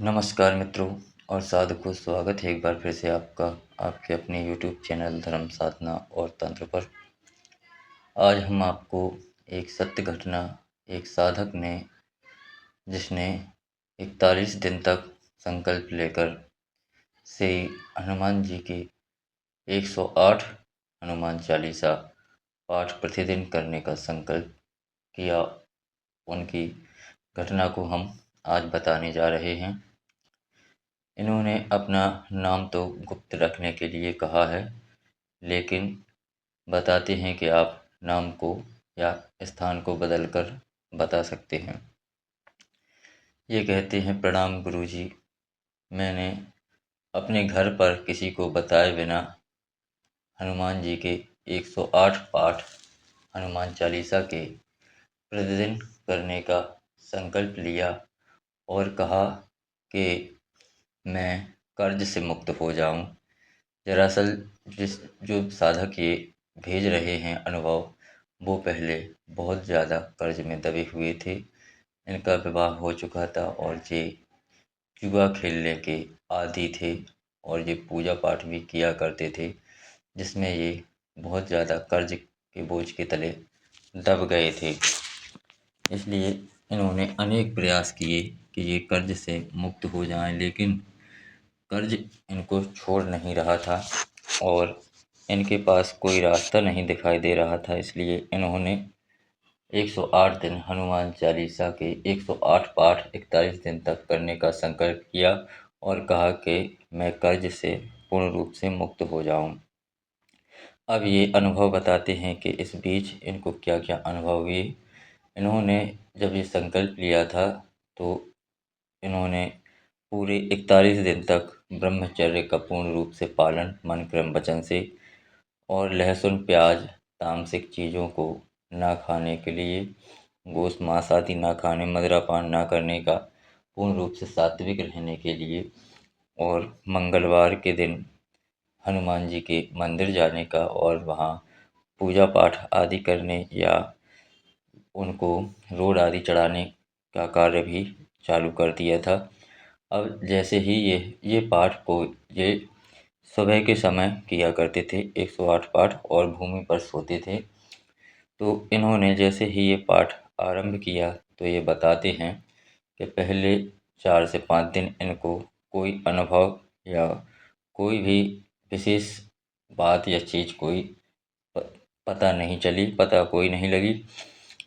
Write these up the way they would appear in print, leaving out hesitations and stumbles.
नमस्कार मित्रों और साधुको स्वागत है एक बार फिर से आपका आपके अपने यूट्यूब चैनल धर्म साधना और तंत्र पर। आज हम आपको एक सत्य घटना, एक साधक ने जिसने 41 दिन तक संकल्प लेकर से हनुमान जी की 108 हनुमान चालीसा पाठ प्रतिदिन करने का संकल्प किया, उनकी घटना को हम आज बताने जा रहे हैं। इन्होंने अपना नाम तो गुप्त रखने के लिए कहा है, लेकिन बताते हैं कि आप नाम को या स्थान को बदलकर बता सकते हैं। ये कहते हैं, प्रणाम गुरुजी, मैंने अपने घर पर किसी को बताए बिना हनुमान जी के 108 पाठ हनुमान चालीसा के प्रतिदिन करने का संकल्प लिया और कहा कि मैं कर्ज से मुक्त हो जाऊं। दरअसल जिस जो साधक ये भेज रहे हैं अनुभव, वो पहले बहुत ज़्यादा कर्ज में दबे हुए थे। इनका विवाह हो चुका था और ये जुआ खेलने के आदी थे और ये पूजा पाठ भी किया करते थे, जिसमें ये बहुत ज़्यादा कर्ज के बोझ के तले दब गए थे। इसलिए इन्होंने अनेक प्रयास किए कि ये कर्ज से मुक्त हो जाएं, लेकिन कर्ज इनको छोड़ नहीं रहा था और इनके पास कोई रास्ता नहीं दिखाई दे रहा था। इसलिए इन्होंने 108 दिन हनुमान चालीसा के 108 पाठ 41 दिन तक करने का संकल्प किया और कहा कि मैं कर्ज से पूर्ण रूप से मुक्त हो जाऊं। अब ये अनुभव बताते हैं कि इस बीच इनको क्या क्या अनुभव हुए। इन्होंने जब ये संकल्प लिया था तो इन्होंने पूरे 41 दिन तक ब्रह्मचर्य का पूर्ण रूप से पालन मन क्रम वचन से और लहसुन प्याज तामसिक चीज़ों को ना खाने के लिए, गोश्त मांस आदि ना खाने, मदिरा पान ना करने का, पूर्ण रूप से सात्विक रहने के लिए और मंगलवार के दिन हनुमान जी के मंदिर जाने का और वहाँ पूजा पाठ आदि करने या उनको रोड आदि चढ़ाने का कार्य भी चालू कर दिया था। अब जैसे ही ये पाठ को ये सुबह के समय किया करते थे 108 पाठ और भूमि पर सोते थे। तो इन्होंने जैसे ही ये पाठ आरंभ किया तो ये बताते हैं कि पहले 4 से 5 दिन इनको कोई अनुभव या कोई भी विशेष बात या चीज़ कोई प पता नहीं चली, पता कोई नहीं लगी।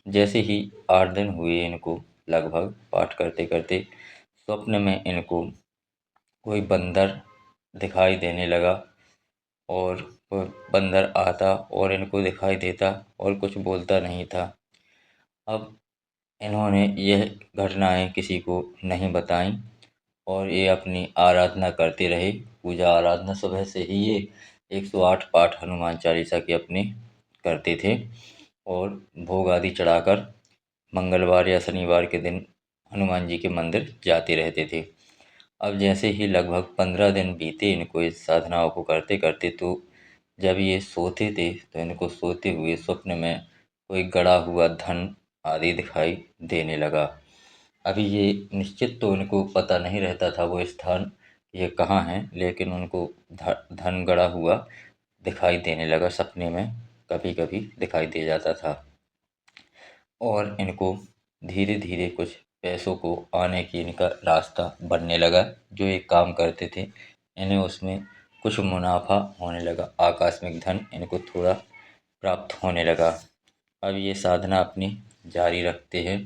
जैसे ही 8 दिन हुए इनको लगभग पाठ करते-करते स्वप्न में इनको कोई बंदर दिखाई देने लगा और वो बंदर आता और इनको दिखाई देता और कुछ बोलता नहीं था। अब इन्होंने यह घटनाएँ किसी को नहीं बताईं और ये अपनी आराधना करते रहे। पूजा आराधना सुबह से ही ये 108 पाठ हनुमान चालीसा के अपने करते थे और भोग आदि चढ़ाकर मंगलवार या शनिवार के दिन हनुमान जी के मंदिर जाते रहते थे। अब जैसे ही लगभग 15 दिन बीते इनको इस साधनाओं को करते-करते, तो जब ये सोते थे तो इनको सोते हुए स्वप्न में कोई गड़ा हुआ धन आदि दिखाई देने लगा। अभी ये निश्चित तो उनको पता नहीं रहता था वो स्थान ये कहाँ है, लेकिन उनको धन गड़ा हुआ दिखाई देने लगा, सपने में कभी-कभी दिखाई दे जाता था। और इनको धीरे-धीरे कुछ पैसों को आने की इनका रास्ता बनने लगा। जो ये काम करते थे, इन्हें उसमें कुछ मुनाफ़ा होने लगा, आकस्मिक धन इनको थोड़ा प्राप्त होने लगा। अब ये साधना अपनी जारी रखते हैं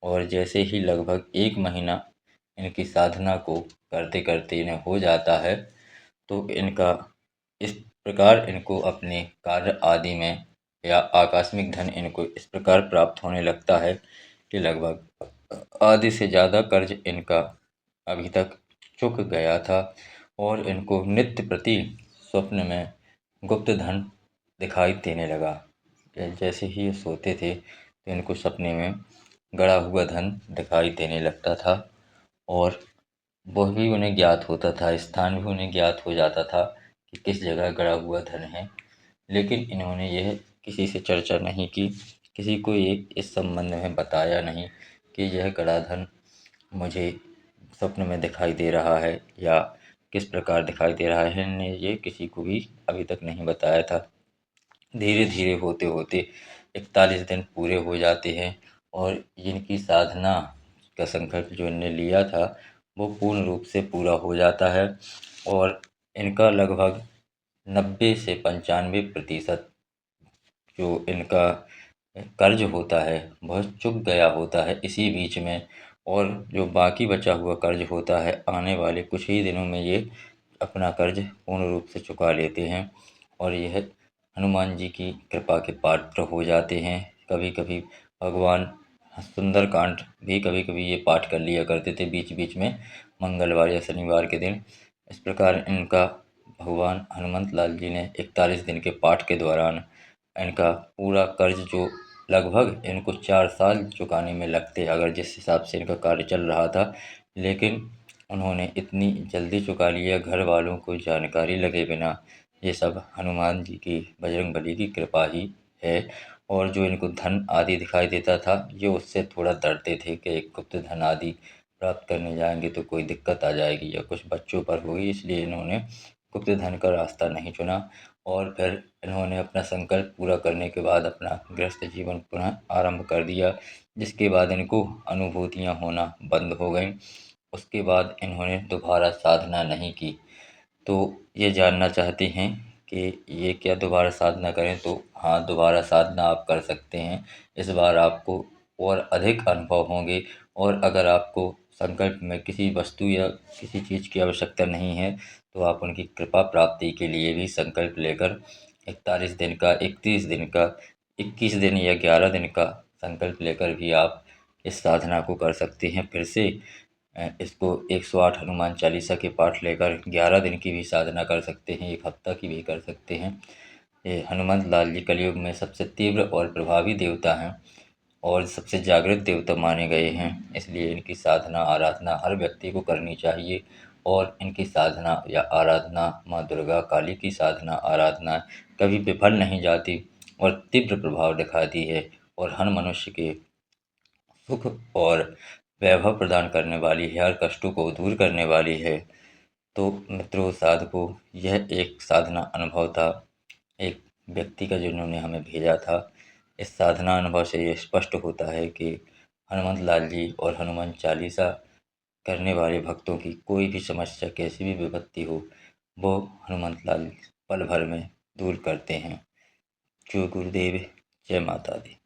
और जैसे ही लगभग 1 महीना इनकी साधना को करते-करते इन्हें हो जाता है, तो इनका इस प्रकार इनको अपने कार्य आदि में या आकस्मिक धन इनको इस प्रकार प्राप्त होने लगता है कि लगभग आधे से ज़्यादा कर्ज इनका अभी तक चुक गया था और इनको नित्य प्रति स्वप्न में गुप्त धन दिखाई देने लगा। जैसे ही ये सोते थे तो इनको सपने में गड़ा हुआ धन दिखाई देने लगता था और वह भी उन्हें ज्ञात होता था, स्थान भी उन्हें ज्ञात हो जाता था कि किस जगह गड़ा हुआ धन है। लेकिन इन्होंने यह किसी से चर्चा नहीं की, किसी को ये इस संबंध में बताया नहीं कि यह गड़ा धन मुझे स्वप्न में दिखाई दे रहा है या किस प्रकार दिखाई दे रहा है, इन्होंने ये किसी को भी अभी तक नहीं बताया था। धीरे धीरे होते होते 41 दिन पूरे हो जाते हैं और इनकी साधना का संकल्प जो इनने लिया था वो पूर्ण रूप से पूरा हो जाता है और इनका लगभग 90 से 95% जो इनका कर्ज होता है वह चुक गया होता है इसी बीच में, और जो बाकी बचा हुआ कर्ज होता है आने वाले कुछ ही दिनों में ये अपना कर्ज पूर्ण रूप से चुका लेते हैं और यह हनुमान जी की कृपा के पात्र हो जाते हैं। कभी कभी भगवान सुंदरकांड भी कभी कभी ये पाठ कर लिया करते थे बीच बीच में, मंगलवार या शनिवार के दिन। इस प्रकार इनका भगवान हनुमंत लाल जी ने 41 दिन के पाठ के दौरान इनका पूरा कर्ज जो लगभग इनको 4 साल चुकाने में लगते अगर जिस हिसाब से इनका कार्य चल रहा था, लेकिन उन्होंने इतनी जल्दी चुका लिया घर वालों को जानकारी लगे बिना। ये सब हनुमान जी की, बजरंगबली की कृपा ही है। और जो इनको धन आदि दिखाई देता था ये उससे थोड़ा डरते थे कि एक गुप्त धन आदि प्राप्त करने जाएंगे तो कोई दिक्कत आ जाएगी या कुछ बच्चों पर होगी, इसलिए इन्होंने गुप्त धन का रास्ता नहीं चुना। और फिर इन्होंने अपना संकल्प पूरा करने के बाद अपना गृहस्थ जीवन पुनः आरंभ कर दिया, जिसके बाद इनको अनुभूतियाँ होना बंद हो गईं। उसके बाद इन्होंने दोबारा साधना नहीं की। तो ये जानना चाहते हैं कि ये क्या दोबारा साधना करें, तो हाँ, दोबारा साधना आप कर सकते हैं। इस बार आपको और अधिक अनुभव होंगे और अगर आपको संकल्प में किसी वस्तु या किसी चीज़ की आवश्यकता नहीं है तो आप उनकी कृपा प्राप्ति के लिए भी संकल्प लेकर 41 दिन का, 31 दिन का, 21 दिन या 11 दिन का संकल्प लेकर भी आप इस साधना को कर सकते हैं। फिर से इसको 108 हनुमान चालीसा के पाठ लेकर 11 दिन की भी साधना कर सकते हैं, 1 हफ्ता की भी कर सकते हैं। ये हनुमंत लाल जी कलयुग में सबसे तीव्र और प्रभावी देवता हैं और सबसे जागृत देवता माने गए हैं, इसलिए इनकी साधना आराधना हर व्यक्ति को करनी चाहिए। और इनकी साधना या आराधना, माँ दुर्गा काली की साधना आराधना कभी विफल नहीं जाती और तीव्र प्रभाव दिखाती है और हर मनुष्य के सुख और वैभव प्रदान करने वाली है, हर कष्टों को दूर करने वाली है। तो मित्रों, साधकों, यह एक साधना अनुभव था एक व्यक्ति का जिन्होंने हमें भेजा था। इस साधना अनुभव से ये स्पष्ट होता है कि हनुमंत लाल जी और हनुमान चालीसा करने वाले भक्तों की कोई भी समस्या, कैसी भी विपत्ति हो, वो हनुमंत लाल पल भर में दूर करते हैं। जय गुरुदेव, जय माता दी।